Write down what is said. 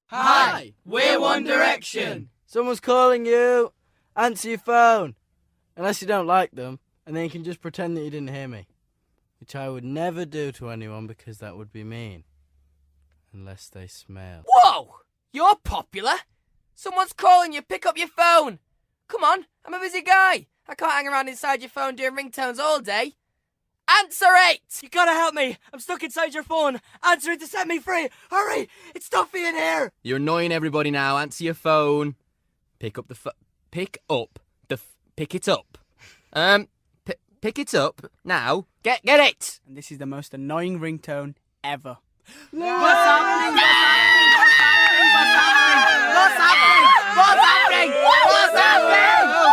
Hi, we're One Direction. Someone's calling you. Answer your phone. Unless you don't like them, and then you can just pretend that you didn't hear me. Which I would never do to anyone because that would be mean. Unless they smell. Whoa! You're popular. Someone's calling you. Pick up your phone. Come on, I'm a busy guy. I can't hang around inside your phone doing ringtones all day. Answer it! You gotta help me. I'm stuck inside your phone. Answer it to set me free. Hurry! It's stuffy in here. You're annoying everybody now. Answer your phone. Pick up the pick it up. Pick it up now. Get it. And this is the most annoying ringtone ever. What's happening? What's happening? What's happening? What's happening? What's happening? What's happening?